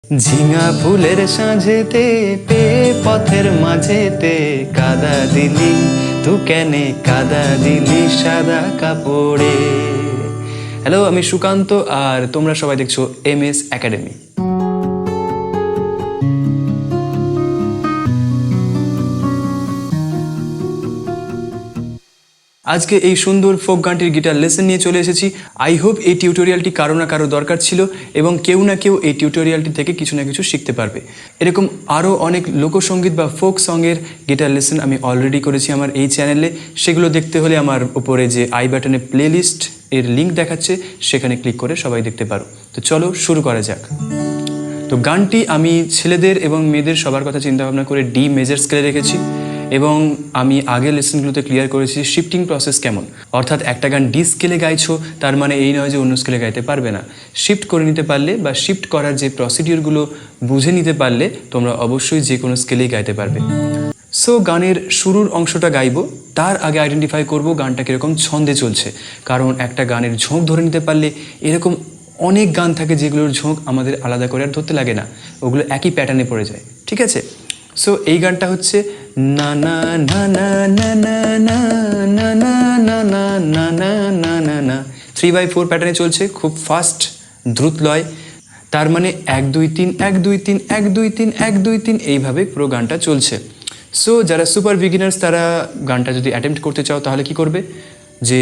ঝিঙা ফুলের সাঁঝেতে পে পথের মাঝেতে কাদা দিলি, তু কেনে কাদা দিলি সাদা কাপড়ে। হ্যালো, আমি সুকান্ত আর তোমরা সবাই দেখছো MS একাডেমি। আজকে এই সুন্দর ফোক গানটির গিটার লেসন নিয়ে চলে এসেছি। আই হোপ এই টিউটোরিয়ালটি কারো না কারো দরকার ছিল এবং কেউ না কেউ এই টিউটোরিয়ালটি থেকে কিছু না কিছু শিখতে পারবে। এরকম আরও অনেক লোকসঙ্গীত বা ফোক সঙের গিটার লেসন আমি অলরেডি করেছি আমার এই চ্যানেলে। সেগুলো দেখতে হলে আমার উপরে যে আই বাটনে প্লেলিস্ট এর লিঙ্ক দেখাচ্ছে সেখানে ক্লিক করে সবাই দেখতে পারো। তো চলো শুরু করা যাক। তো গানটি আমি ছেলেদের এবং মেয়েদের সবার কথা চিন্তা ভাবনা করে ডি মেজর স্কেলে রেখেছি এবং আমি আগের লেসনগুলোতে ক্লিয়ার করেছি শিফটিং প্রসেস কেমন। অর্থাৎ একটা গান ডি স্কেলে গাইছো তার মানে এই নয় যে অন্য স্কেলে গাইতে পারবে না। শিফট করে নিতে পারলে বা শিফট করার যে প্রসিডিওরগুলো বুঝে নিতে পারলে তোমরা অবশ্যই যে কোনো স্কেলেই গাইতে পারবে। সো গানের শুরুর অংশটা গাইবো, তার আগে আইডেন্টিফাই করব গানটা কীরকম ছন্দে চলছে। কারণ একটা গানের ঝোঁক ধরে নিতে পারলে এরকম অনেক গান থাকে যেগুলোর ঝোঁক আমাদের আলাদা করে আর ধরতে লাগে না, ওগুলো একই প্যাটার্নে পড়ে যায়। ঠিক আছে, সো এই গানটা হচ্ছে না না না না না না না না না না না না না না না না 3/4 প্যাটার্নে চলছে, খুব ফাস্ট দ্রুত লয়। তার মানে 1 2 3 1 2 3 1 2 3 1 2 3 এইভাবে পুরো গানটা চলছে। সো যারা সুপার বিগিনার্স তারা গানটা যদি অ্যাটেম্প্ট করতে চাও তাহলে কি করবে, যে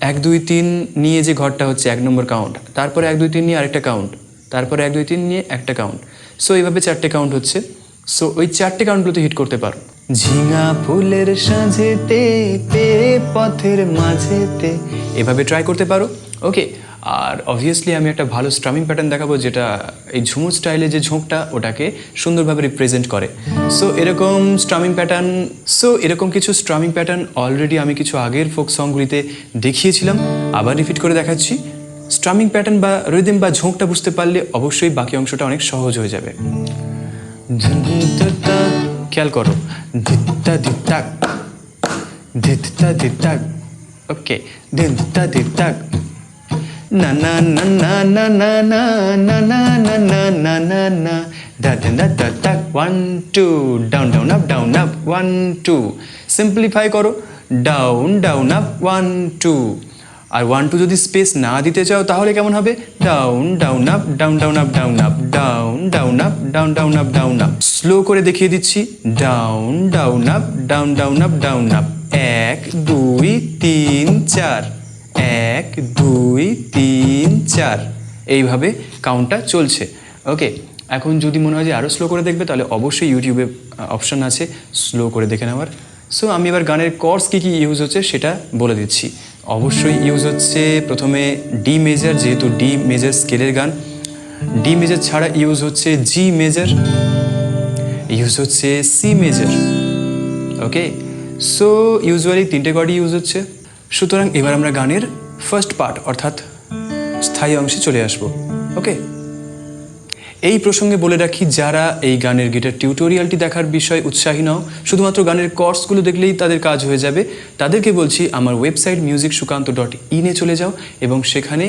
1 2 3 নিয়ে যে ঘরটা হচ্ছে 1 নম্বর কাউন্ট, তারপরে 1 2 3 নিয়ে আরেকটা কাউন্ট, তারপরে 1 2 3 নিয়ে একটা কাউন্ট। সো এইভাবে 4টে কাউন্ট হচ্ছে। সো ওই 4টে কাউন্টগুলোতে হিট করতে পারো। ঝিঙা ফুলের সাঁঝেতে পে পথের মাঝেতে, এভাবে ট্রাই করতে পারো। ওকে, আর অবভিয়াসলি আমি একটা ভালো স্ট্রামিং প্যাটার্ন দেখাবো যেটা এই ঝুমুর স্টাইলে যে ঝোঁকটা ওটাকে সুন্দরভাবে রিপ্রেজেন্ট করে। সো এরকম কিছু স্ট্রামিং প্যাটার্ন অলরেডি আমি কিছু আগের ফোক সংগুলিতে দেখিয়েছিলাম, আবার রিপিট করে দেখাচ্ছি। স্ট্রামিং প্যাটার্ন বা রিদম বা ঝোঁকটা বুঝতে পারলে অবশ্যই বাকি অংশটা অনেক সহজ হয়ে যাবে। খেয়াল করো, ধিত্তা ধিত্তাক ধিত্তা ধিত্তাক, ওকে, ধিত্তা ধিত্তাক, না না না না না না না না না না না না না না, da da da da da 1 2 down down up 1 2। Simplify করো, ডাউন ডাউন আপ 1 2। আর 1 2 যদি স্পেস না দিতে চাও তাহলে কেমন হবে, down down up down down up down up, down down up down down up down up. Slow করে দেখিয়ে দিচ্ছি, down down up down down up down up, 1 2 3 4, 1 2 3 4, এইভাবে কাউন্টটা চলছে। ওকে, এখন যদি মনে হয় যে আরও স্লো করে দেখবে তাহলে অবশ্যই ইউটিউবে অপশান আছে স্লো করে দেখে নেওয়ার। সো আমি এবার গানের কর্ডস কী কী ইউজ হচ্ছে সেটা বলে দিচ্ছি। অবশ্যই ইউজ হচ্ছে প্রথমে ডি মেজর, যেহেতু ডি মেজর স্কেলের গান। ডি মেজর ছাড়া ইউজ হচ্ছে জি মেজর, ইউজ হচ্ছে সি মেজর। ওকে, সো ইউজুয়ালি 3টে কর্ডই ইউজ হচ্ছে। সুতরাং এবার আমরা গানের ফার্স্ট পার্ট অর্থাৎ স্থায়ী অংশে চলে আসবো। ওকে, এই প্রসঙ্গে বলে রাখি, যারা এই গানের গিটার টিউটোরিয়ালটি দেখার বিষয়ে উৎসাহী নও, শুধুমাত্র গানের কোর্সগুলো দেখলেই তাদের কাজ হয়ে যাবে, তাদেরকে বলছি আমার ওয়েবসাইট musicsukanto.in চলে যাও এবং সেখানে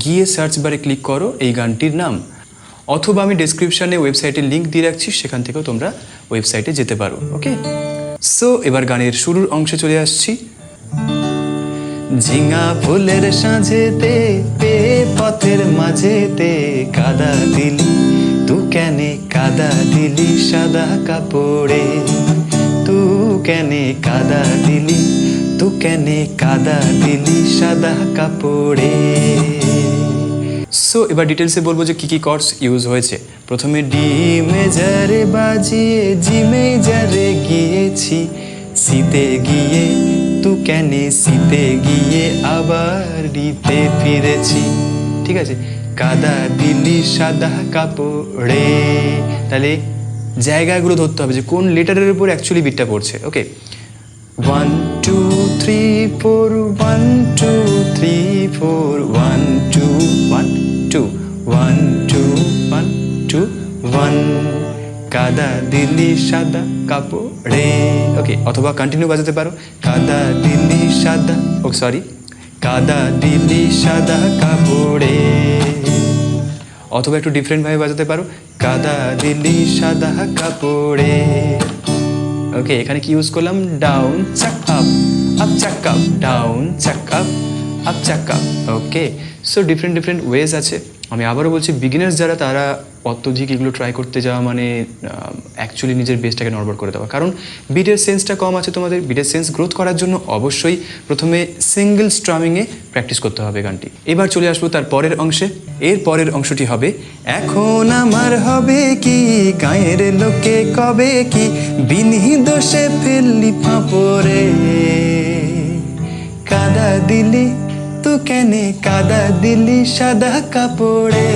গিয়ে সার্চ বারে ক্লিক করো এই গানটির নাম, অথবা আমি ডেসক্রিপশানে ওয়েবসাইটের লিঙ্ক দিয়ে রাখছি, সেখান থেকেও তোমরা ওয়েবসাইটে যেতে পারো। ওকে, সো এবার গানের শুরুর অংশে চলে আসছি। ঝিঙা ফুলের সাঁঝেতে পে পথের মাঝেতে কাদা দিলি, তু কেনে কাদা দিলি সাদা কাপড়ে, তু কেনে কাদা দিলি, তু কেনে কাদা দিলি সাদা কাপড়ে। সো এবার ডিটেলসে বলবো যে কী কী কর্ডস ইউজ হয়েছে। প্রথমে ডি মেজরে বাজিয়ে জি মেজরে গিয়েছি, সিতে গিয়ে তু কেনে সিতে গিয়ে আবার ডিতে ফিরেছি। ঠিক আছে, কাদা দিলি সাদা কাপড়ে, তাহলে জায়গাগুলো ধরতে হবে যে কোন লেটারের উপর অ্যাকচুয়ালি বিটটা পড়ছে। ওকে, 1 2 3 4 1 2 3 4 1 2 1 2 1 2 1 2 1, কাদা দিলি সাদা কাপড়ে। ওকে, অথবা কন্টিনিউ বাজাতে পারো, কাদা দিলি সাদা, ও সরি, কাদা দিলি সাদা কাপড়ে। অথবা একটু ডিফারেন্টভাবে বাজাতে পারো, কাদা দিলি সাদা কাপড়ে। ওকে, এখানে কি ইউজ করলাম, down chuck up chuck up, down chuck up chuck up. Okay, so different ways আছে। আমি আবারও বলছি, বিগিনার্স যারা, তারা অত্যধিক এগুলো ট্রাই করতে যাওয়া মানে অ্যাকচুয়ালি নিজের বেসটাকে নড়বড় করে দেওয়া। কারণ বিটের সেন্সটা কম আছে তোমাদের। বিটের সেন্স গ্রোথ করার জন্য অবশ্যই প্রথমে সিঙ্গেল স্ট্রামিংয়ে প্র্যাকটিস করতে হবে গানটি। এবার চলে আসবো তার পরের অংশে। এর পরের অংশটি হবে, এখন আমার হবে কি, গায়ের লোকে কবে কি, বিনি দোষে ফেললি ফাঁপরে, কাদা দিলি তু কেনে, কাদা দিলি সাদা কাপড়ে,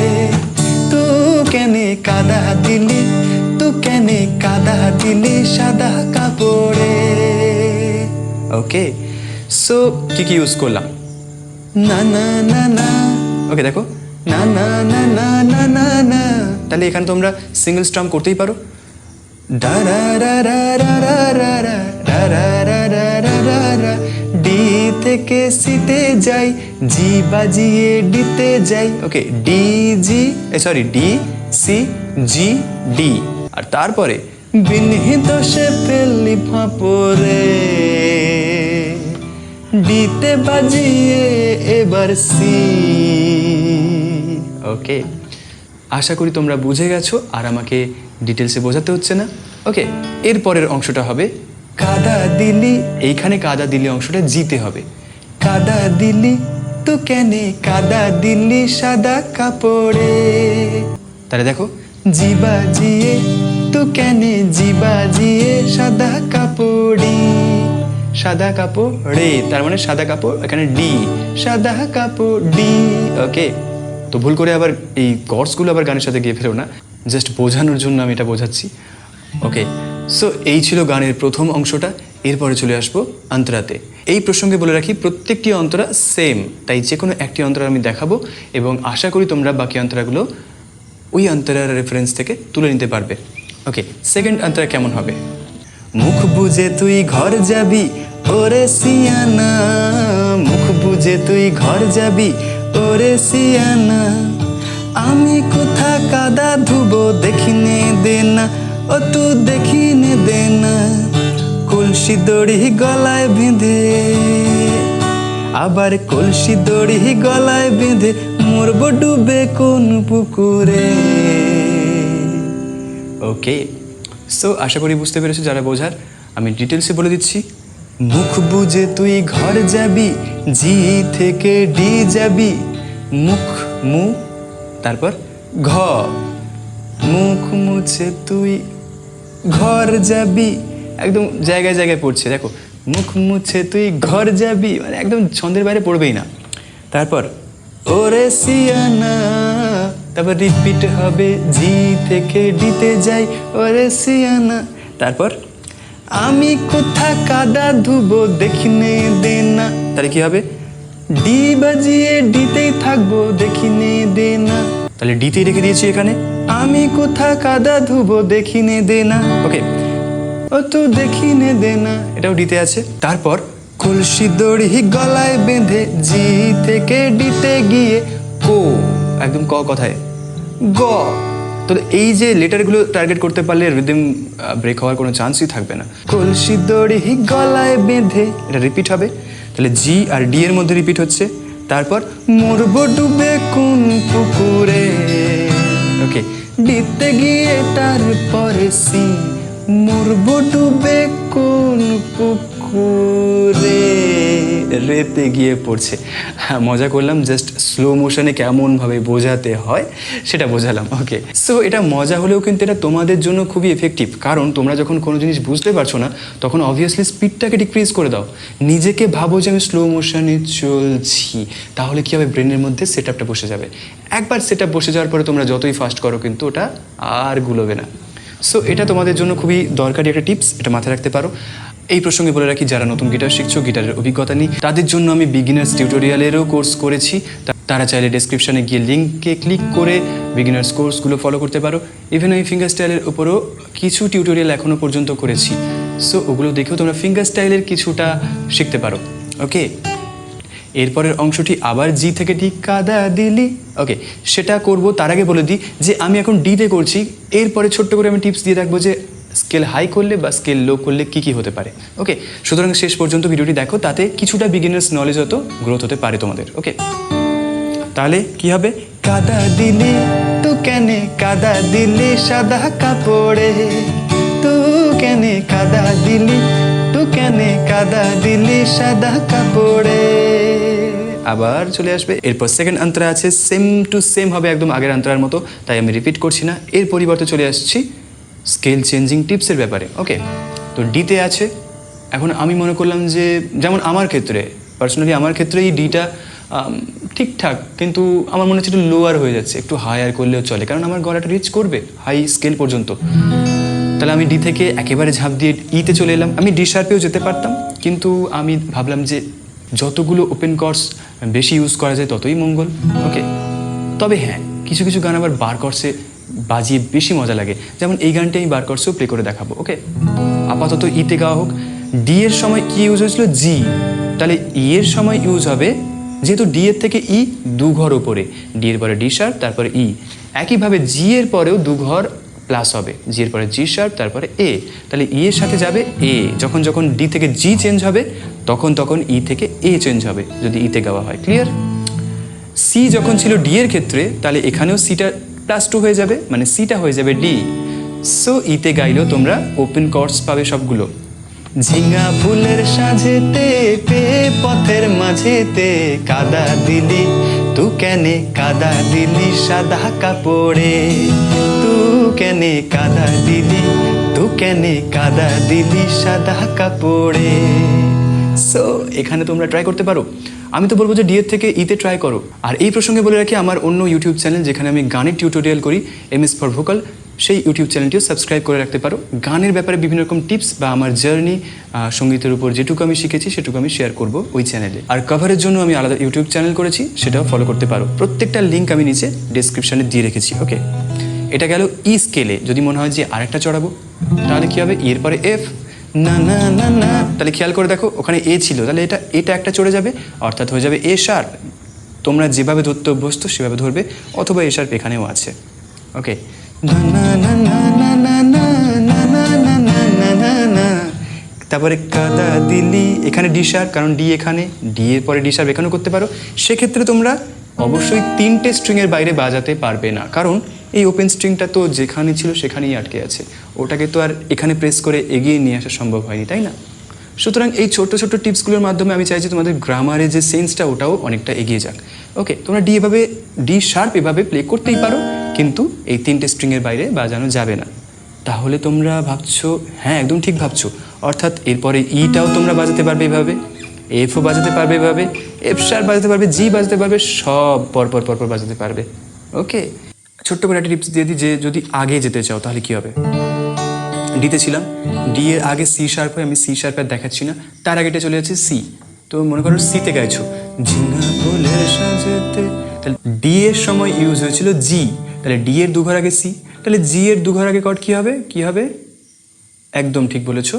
তু কেনে কাদা দিলি, তু কেনে কাদা দিলি সাদা কাপড়ে। ওকে, সো কি ইউজ করলাম, না না না না। ওকে দেখো, না না না না না না না। তাহলে এখানে তোমরা সিঙ্গেল স্ট্রাম করতেই পারো, ডা রা রা রা রা রা রা রা রা রা রা রা রা রা, ডি থেকে সিতে যাই, জি বাজিয়ে ডিতে যাই। Okay, D G, sorry D C G D, আর তারপরে বিনি দোষে ফেললি ফাঁপরে, ডিতে বাজিয়ে এবার সি। ওকে, আশা করি তোমরা বুঝে গেছো আর আমাকে ডিটেলসে বোঝাতে হচ্ছে না। ওকে, এর পরের অংশটা হবে, কাদা দিলি, এইখানে কাদা দিলি অংশটা জিতে হবে, কাদা দিলি তো কেনে, কাদা দিলি সাদা কাপড়ে। তাহলে দেখো, জিবা জিয়ে তো কেনে, জিবা জিয়ে সাদা কাপড়ি, সাদা কাপড়ে, তার মানে সাদা কাপড়, এখানে ডি, সাদা কাপড় ডি। ওকে, তো ভুল করে আবার এই কর্ডসগুলো আবার গানের সাথে গিয়ে ফেলো না, জাস্ট বোঝানোর জন্য আমি এটা বোঝাচ্ছি। ওকে, সো এই ছিল গানের প্রথম অংশটা। এরপরে চলে আসবো অন্তরাতে। এই প্রসঙ্গে বলে রাখি, প্রত্যেকটি অন্তরা সেম, তাই যে কোনো একটি অন্তরা আমি দেখাবো এবং আশা করি তোমরা বাকি অন্তরাগুলো ওই অন্তরার রেফারেন্স থেকে তুলে নিতে পারবে। ওকে, সেকেন্ড অন্তরা কেমন হবে, মুখ বুঝে তুই ঘর যাবি ওরে সিয়ানা, মুখ বুঝে তুই ঘর যাবি ওরে সিয়ানা, আমি কোথা কাদা ধুবো দেখিনে দে না, ও তু দেখিনে দে না, কলসি দড়ি গলায় বেঁধে, আবার কলসি দড়ি গলায় বেঁধে, মরবো ডুবে কোন পুকুরে। ওকে, সো আশা করি বুঝতে পেরেছো যারা বোঝার। আমি ডিটেলসে বলে দিচ্ছি, মুখ বুঝে তুই ঘর যাবি, জি থেকে ডি যাবি, মুখ মু, তারপর ঘ, মুখ মুছে তুই ঘর যাবি, একদম জায়গায় জায়গায় পড়ছে দেখো, মুখ মুছে তুই ঘর যাবি, মানে একদম ছন্দের বাইরে পড়বেই না। তারপর ওরে সিয়ানা, তারপর রিপিট হবে, জি থেকে ডিতে যাই, ওরে সিয়ানা, তারপর আমি কোথা কাদা ধুবো দেখিনে দে না, তাহলে কি হবে, ডি বাজিয়ে ডিতেই থাকবো দেখিনে দে না, তাহলে ডিতেই রেখে দিয়েছি এখানে, আমি কোথা কাদা ধুবো দেখিনে দে না। ওকে, ও তো দেখিনে দে না, এটাও ডিতে আছে। তারপর কলসি দড়ি গলায় বেঁধে, জি থেকে ডিতে গিয়ে কো, একদম ক কথায় গ। তো এই যে লেটারগুলো টার্গেট করতে পারলে রিদম ব্রেক হওয়ার কোনো চান্সই থাকবে না। কলসি দড়ি গলায় বেঁধে, এটা রিপিট হবে, তাহলে জি আর ডি এর মধ্যে রিপিট হচ্ছে। তারপর মরবো ডুবে কোন পুকুরে, ওকে, ডিতে গিয়ে তারপরে সি, মরবো ডুবে কোন পুকুরে, রেতে গিয়ে পড়ছে। হ্যাঁ, মজা করলাম, জাস্ট স্লো মোশনে কেমনভাবে বোঝাতে হয় সেটা বোঝালাম। ওকে, সো এটা মজা হলেও কিন্তু এটা তোমাদের জন্য খুবই এফেক্টিভ, কারণ তোমরা যখন কোনো জিনিস বুঝতে পারছো না তখন অবভিয়াসলি স্পিডটাকে ডিক্রিজ করে দাও, নিজেকে ভাবো যে আমি স্লো মোশনে চলছি, তাহলে কী হবে, ব্রেনের মধ্যে সেট আপটা বসে যাবে। একবার সেট আপ বসে যাওয়ার পরে তোমরা যতই ফাস্ট করো কিন্তু ওটা আর গুলোবে না। সো এটা তোমাদের জন্য খুবই দরকারি একটা টিপস, এটা মাথায় রাখতে পারো। এই প্রসঙ্গে বলে রাখি, যারা নতুন গিটার শিখছো, গিটারের অভিজ্ঞতা নেই, তাদের জন্য আমি বিগিনার্স টিউটোরিয়ালেরও কোর্স করেছি। তারা চাইলে ডেসক্রিপশানে গিয়ে লিঙ্কে ক্লিক করে বিগিনার্স কোর্সগুলো ফলো করতে পারো। ইভেন আমি ফিঙ্গার স্টাইলের উপরও কিছু টিউটোরিয়াল এখনও পর্যন্ত করেছি, সো ওগুলো দেখেও তোমরা ফিঙ্গার স্টাইলের কিছুটা শিখতে পারো। ওকে, এরপরের অংশটি আবার জি থেকে ডি, কাদা দিলি। ওকে, সেটা করব তার আগে বলে দিই যে আমি এখন ডিতে করছি, এরপরে ছোট্ট করে আমি টিপস দিয়ে রাখবো যে স্কেল হাই করলে বা স্কেল লো করলে কী কী হতে পারে। ওকে, সুতরাং শেষ পর্যন্ত ভিডিওটি দেখো, তাতে কিছুটা বিগিনার্স নলেজ হতো গ্রোথ হতে পারে তোমাদের। ওকে, তাহলে কি হবে? কাদা দিলি তু কেনে কাদা দিলি সাদা কাপড়ে, তু কেনে কাদা দিলি, তু কেনে কাদা দিলি সাদা কাপড়ে। আবার চলে আসবে, এরপর সেকেন্ড অন্তরা আছে, সেম টু সেম হবে একদম আগের অন্তরার মতো, তাই আমি রিপিট করছি না। এর পরিবর্তে চলে আসছি স্কেল চেঞ্জিং টিপসের ব্যাপারে। ওকে, তো ডিতে আছে। এখন আমি মনে করলাম যে যেমন আমার ক্ষেত্রে পার্সোনালি আমার ক্ষেত্রে এই ডিটা ঠিকঠাক, কিন্তু আমার মনে হচ্ছে একটু লোয়ার হয়ে যাচ্ছে, একটু হায়ার করলেও চলে, কারণ আমার গলাটা রিচ করবে হাই স্কেল পর্যন্ত। তাহলে আমি ডি থেকে একেবারে ঝাঁপ দিয়ে ইতে চলে এলাম। আমি ডি শার্পেও যেতে পারতাম, কিন্তু আমি ভাবলাম যে যতগুলো ওপেন কর্ডস বেশি ইউজ করা যায় ততই মঙ্গল। ওকে, তবে হ্যাঁ, কিছু কিছু গান আবার বার কর্ডসে বাজিয়ে বেশি মজা লাগে, যেমন এই গানটি আমি বার কর্ডসেও প্লে করে দেখাবো। ওকে, আপাতত ইতে গাওয়া হোক। ডি এর সময় কি ইউজ হয়েছিল? জি। তাহলে ই এর সময় ইউজ হবে, যেহেতু ডি এর থেকে ই দু ঘর উপরে, ডি এর পরে ডি শার্প তারপরে ই, একইভাবে জি এর পরেও দু ঘর প্লাস হবে, জি এর পরে জি শার্প তারপরে এ, তাহলে ই এর সাথে যাবে এ। যখন যখন ডি থেকে জি চেঞ্জ হবে তখন তখন ই থেকে এ চেঞ্জ হবে যদি ইতে গাওয়া হয়। ক্লিয়ার? সি যখন ছিল ডি এর ক্ষেত্রে, তাহলে এখানেও সিটা +2 হয়ে যাবে, মানে সিটা হয়ে যাবে ডি। সো ইতে গাইলেও তোমরা ওপেন কর্ডস পাবে সবগুলো। ঝিঙা ফুলের সাজেতে পে পথের মাঝেতে কাদা দিলি, তু কেনে কাদা দিলি সাদা কাপড়ে, তু কেনে কাদা দিলি, তু কেনে কাদা দিলি সাদা কাপড়ে। সো এখানে তোমরা ট্রাই করতে পারো। আমি তো বলবো যে ডি এর থেকে ইতে ট্রাই করো। আর এই প্রসঙ্গে বলে রাখি, আমার অন্য ইউটিউব চ্যানেল যেখানে আমি গানের টিউটোরিয়াল করি, MS ফর ভোকাল, সেই ইউটিউব চ্যানেলটিও সাবস্ক্রাইব করে রাখতে পারো। গানের ব্যাপারে বিভিন্ন রকম টিপস বা আমার জার্নি সঙ্গীতের উপর যেটুকু আমি শিখেছি সেটুকু আমি শেয়ার করব ওই চ্যানেলে। আর কভারের জন্য আমি আলাদা ইউটিউব চ্যানেল করেছি, সেটাও ফলো করতে পারো। প্রত্যেকটা লিঙ্ক আমি নিচে ডেসক্রিপশানে দিয়ে রেখেছি। ওকে, এটা গেল ই স্কেলে। যদি মনে হয় যে আরেকটা চড়াবো, তাহলে কী হবে? এর পরে এফ, না না না না, তাহলে খেয়াল করে দেখো ওখানে এ ছিল, তাহলে এটা একটা চড়ে যাবে, অর্থাৎ হয়ে যাবে এ শার্প। তোমরা যেভাবে ধরতে অভ্যস্ত সেভাবে ধরবে, অথবা এ শার্প এখানেও আছে। ওকে, তারপরে কাদা দিলি, এখানে ডি শার্প, কারণ ডি এখানে, ডি এর পরে ডি শার্প এখানেও করতে পারো। সেক্ষেত্রে তোমরা অবশ্যই 3টে স্ট্রিংয়ের বাইরে বাজাতে পারবে না, কারণ এই ওপেন স্ট্রিংটা তো যেখানে ছিল সেখানেই আটকে আছে, ওটাকে তো আর এখানে প্রেস করে এগিয়ে নিয়ে আসা সম্ভব হয়নি, তাই না? সুতরাং এই ছোট্ট ছোট্ট টিপসগুলোর মাধ্যমে আমি চাইছি তোমাদের গ্রামারে যে সেন্সটা ওটাও অনেকটা এগিয়ে যাক। ওকে, তোমরা ডি শার্প এভাবে প্লে করতেই পারো, কিন্তু এই 3টে স্ট্রিংয়ের বাইরে বাজানো যাবে না। তাহলে তোমরা ভাবছো, হ্যাঁ একদম ঠিক ভাবছো, অর্থাৎ এরপরে ইটাও তোমরা বাজাতে পারবে এভাবে, এফও বাজাতে পারবে এভাবে, এফ শার্প বাজাতে পারবে, জি বাজাতে পারবে, সব পরপর পরপর বাজাতে পারবে। ওকে, ছোট্ট করে একটা টিপস দিয়ে দিই যে যদি আগে যেতে চাও তাহলে কী হবে। ডিতে ছিলাম, ডি এর আগে সি শার্প হয়, আমি সি শার্প আর দেখাচ্ছি না, তার আগেটা চলে যাচ্ছে সি। তো মনে করো সিতে গাইছো, ঝিঙা ফুলের সাজেতে, তাহলে ডি এর সময় ইউজ হয়েছিল জি, তাহলে ডি এর দুঘর আগে সি, তাহলে জি এর দুঘর আগে কর্ড কী হবে? কী হবে? একদম ঠিক বলেছো,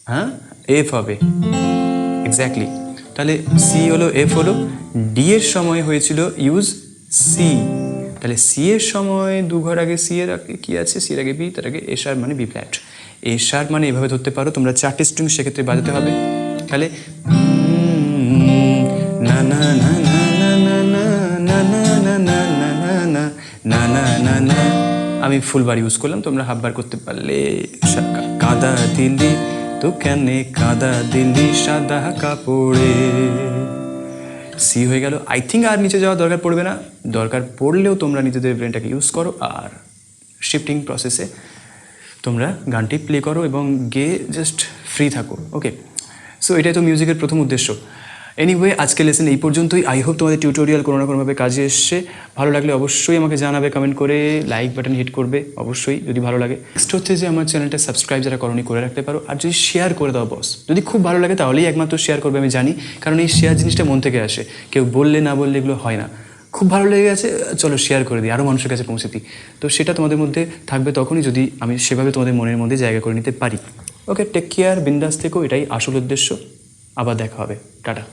হ্যাঁ এফ হবে, এক্স্যাক্টলি। তাহলে সি হলো, এফ হলো, ডি এর সময় হয়েছিল ইউজ সি, তাহলে সি এর সময় দুঘর আগে সি এর আগে কী আছে? সি এর আগে বি, তার আগে এ শার্প মানে বি ফ্ল্যাট। এ শার্প মানে এভাবে ধরতে পারো তোমরা, 4টে স্ট্রিং সেক্ষেত্রে বাজাতে হবে। তাহলে না না না না না না না না না না না না না না না না, আমি ফুলবার ইউজ করলাম, তোমরা হাফবার করতে পারলে। কাদা দিলি তো কেনে কাদা দিলি সাদা কাপড়ে, সি হয়ে গেল। আই থিঙ্ক আর নিচে যাওয়ার দরকার পড়বে না, দরকার পড়লেও তোমরা নিজেদের ব্রেনটাকে ইউজ করো আর শিফটিং প্রসেসে তোমরা গানটি প্লে করো এবং গেয়ে জাস্ট ফ্রি থাকো। ওকে, সো এটাই তো মিউজিকের প্রথম উদ্দেশ্য। এনিওয়ে, আজকে লেসন এই পর্যন্তই। আই হোপ তোমাদের টিউটোরিয়াল কোনো না কোনোভাবে কাজে এসছে। ভালো লাগলে অবশ্যই আমাকে জানাবে, কমেন্ট করে লাইক বাটন হিট করবে অবশ্যই যদি ভালো লাগে। নেক্সট হচ্ছে যে আমার চ্যানেলটা সাবস্ক্রাইব যারা করনি করে রাখতে পারো, আর যদি শেয়ার করে দাও বস, যদি খুব ভালো লাগে তাহলেই একমাত্র শেয়ার করবে, আমি জানি, কারণ এই শেয়ার জিনিসটা মন থেকে আসে, কেউ বললে না বললে এগুলো হয় না। খুব ভালো লেগে গেছে, চলো শেয়ার করে দিই, আরও মানুষের কাছে পৌঁছে দিই। তো সেটা তোমাদের মধ্যে থাকবে তখনই যদি আমি সেভাবে তোমাদের মনের মধ্যে জায়গা করে নিতে পারি। ওকে, টেক কেয়ার, বিন্দাস থেকো, এটাই আসল উদ্দেশ্য। আবার দেখা হবে, টাটা।